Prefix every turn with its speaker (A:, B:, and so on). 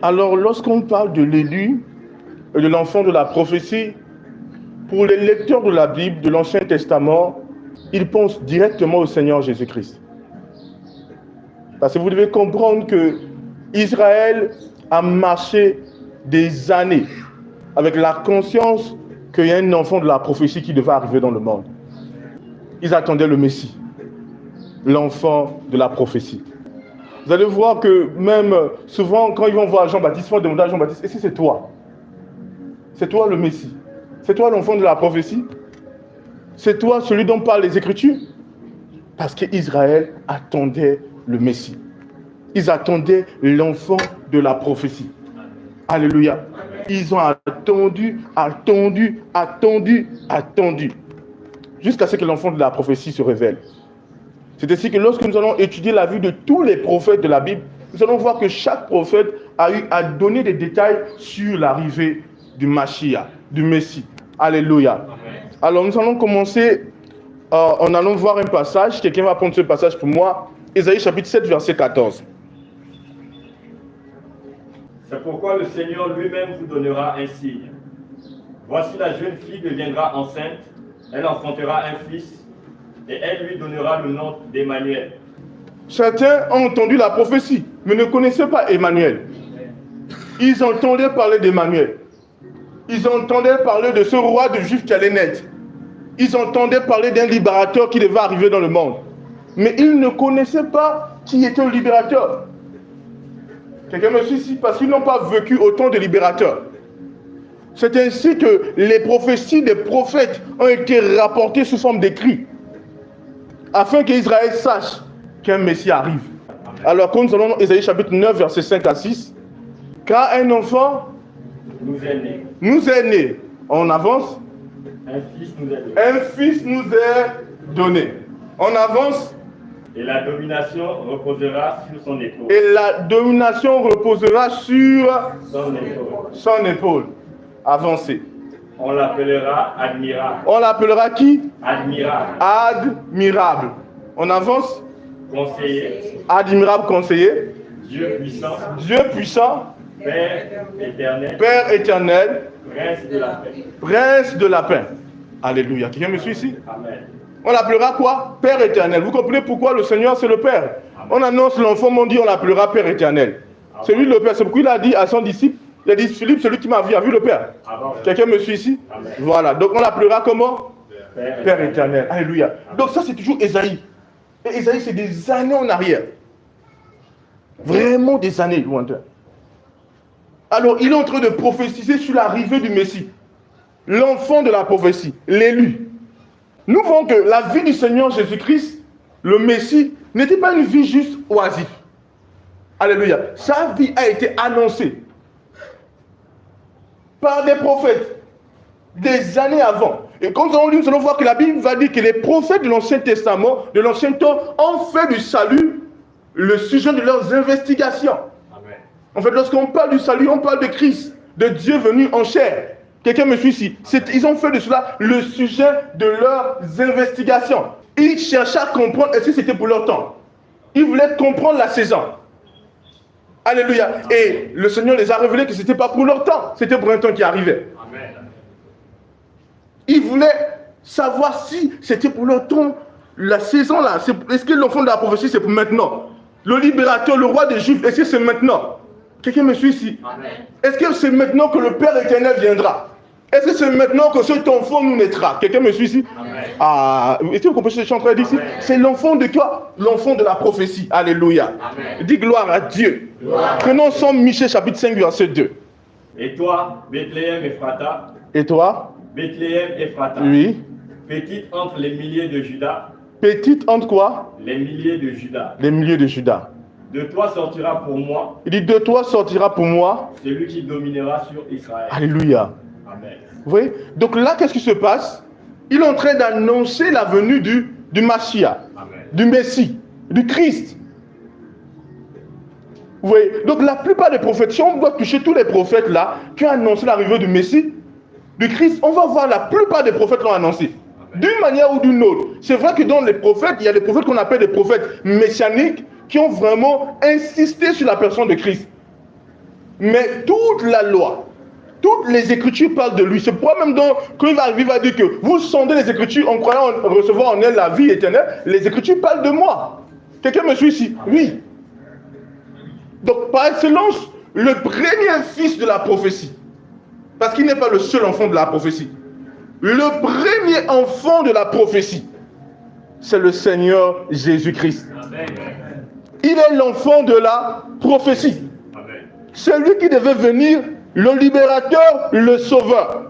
A: Alors, lorsqu'on parle de l'élu et de l'enfant de la prophétie, pour les lecteurs de la Bible, de l'Ancien Testament, ils pensent directement au Seigneur Jésus-Christ. Parce que vous devez comprendre que Israël a marché des années avec la conscience qu'il y a un enfant de la prophétie qui devait arriver dans le monde. Ils attendaient le Messie, l'enfant de la prophétie. Vous allez voir que même souvent, quand ils vont voir Jean-Baptiste, ils vont demander à Jean-Baptiste, est-ce que c'est toi? C'est toi le Messie? C'est toi l'enfant de la prophétie? C'est toi celui dont parlent les Écritures? Parce qu'Israël attendait le Messie. Ils attendaient l'enfant de la prophétie. Alléluia. Ils ont attendu, jusqu'à ce que l'enfant de la prophétie se révèle. C'est ainsi que lorsque nous allons étudier la vie de tous les prophètes de la Bible, nous allons voir que chaque prophète a eu à donner des détails sur l'arrivée du Mashiach, du Messie. Alléluia. Alors nous allons commencer en allant voir un passage. Quelqu'un va prendre ce passage pour moi. Ésaïe chapitre 7, verset 14.
B: C'est pourquoi le Seigneur lui-même vous donnera un signe. Voici la jeune fille deviendra enceinte, elle enfantera un fils, et elle lui donnera le nom d'Emmanuel.
A: Certains ont entendu la prophétie, mais ne connaissaient pas Emmanuel. Ils entendaient parler d'Emmanuel. Ils entendaient parler de ce roi de Juifs qui allait naître. Ils entendaient parler d'un libérateur qui devait arriver dans le monde. Mais ils ne connaissaient pas qui était le libérateur. Quelqu'un me suit ici? Parce qu'ils n'ont pas vécu autant de libérateurs. C'est ainsi que les prophéties des prophètes ont été rapportées sous forme d'écrits, afin qu'Israël sache qu'un Messie arrive. Alors, quand nous allons dans Ésaïe chapitre 9, versets 5 à 6, car un enfant nous est né. On avance. Un fils nous est donné. On avance.
B: Et la domination reposera sur son épaule.
A: Et la domination reposera sur son épaule. Avancez.
B: On l'appellera admirable.
A: On l'appellera qui?
B: Admirable.
A: Admirable. On avance.
B: Conseiller.
A: Admirable conseiller.
B: Dieu puissant.
A: Dieu puissant.
B: Père éternel.
A: Père éternel.
B: Prince de la paix.
A: Prince de la paix. Alléluia. Quelqu'un me suit ici?
B: Amen.
A: On l'appellera quoi? Père éternel. Vous comprenez pourquoi le Seigneur c'est le Père? Amen. On annonce l'enfant, on dit on l'appellera Père éternel. Amen. C'est lui le Père. C'est pourquoi il a dit à son disciple, il a dit Philippe, celui qui m'a vu a vu le Père. Amen. Quelqu'un me suit ici? Amen. Voilà. Donc on l'appellera comment? Père éternel. Alléluia. Amen. Donc ça c'est toujours Ésaïe. Et Ésaïe c'est des années en arrière. Vraiment des années lointaines. Alors il est en train de prophétiser sur l'arrivée du Messie. L'enfant de la prophétie, l'élu. Nous voyons que la vie du Seigneur Jésus-Christ, le Messie, n'était pas une vie juste oisive. Alléluia. Sa vie a été annoncée par des prophètes des années avant. Et quand nous allons lire, nous allons voir que la Bible va dire que les prophètes de l'Ancien Testament, de l'Ancien Temps, ont fait du salut le sujet de leurs investigations. Amen. En fait, lorsqu'on parle du salut, on parle de Christ, de Dieu venu en chair. Quelqu'un me suit ici? Ils ont fait de cela le sujet de leurs investigations. Ils cherchaient à comprendre est-ce que c'était pour leur temps. Ils voulaient comprendre la saison. Alléluia. Et le Seigneur les a révélés que ce n'était pas pour leur temps, c'était pour un temps qui arrivait. Amen. Ils voulaient savoir si c'était pour leur temps, la saison là. Est-ce que l'enfant de la prophétie c'est pour maintenant? Le libérateur, le roi des Juifs, est-ce que c'est maintenant? Quelqu'un me suit ici? Amen. Est-ce que c'est maintenant que le Père éternel viendra? Est-ce que c'est maintenant que cet enfant nous naîtra? Quelqu'un me suit ici? Amen. Ah, est-ce que vous comprenez ce que je suis en train de dire ici? C'est l'enfant de quoi? L'enfant de la prophétie. Alléluia. Amen. Dis gloire à Dieu. Prenons Somme Michée chapitre 5 verset 2.
B: Et toi, Bethléem Ephrata.
A: Et toi?
B: Bethléem Ephrata.
A: Oui.
B: Petite entre les milliers de Juda.
A: Petite entre quoi?
B: Les milliers de Juda.
A: Les milliers de Juda.
B: De toi sortira pour moi.
A: Il dit de toi sortira pour moi.
B: Celui qui dominera sur Israël.
A: Alléluia.
B: Amen.
A: Vous voyez? Donc là, qu'est-ce qui se passe? Il est en train d'annoncer la venue du Mashiach, du Messie, du Christ. Vous voyez? Donc la plupart des prophètes, si on doit toucher tous les prophètes là, qui ont annoncé l'arrivée du Messie, du Christ, on va voir la plupart des prophètes l'ont annoncé. D'une manière ou d'une autre. C'est vrai que dans les prophètes, il y a des prophètes qu'on appelle des prophètes messianiques qui ont vraiment insisté sur la personne de Christ. Mais toute la loi, toutes les Écritures parlent de lui. C'est pourquoi même quand il va arriver, il va dire que vous sondez les Écritures en croyant recevoir en elle la vie éternelle. Les Écritures parlent de moi. Quelqu'un me suit ici? Oui. Donc, par excellence, le premier fils de la prophétie, parce qu'il n'est pas le seul enfant de la prophétie, le premier enfant de la prophétie, c'est le Seigneur Jésus-Christ. Il est l'enfant de la prophétie. C'est lui qui devait venir, le libérateur, le sauveur.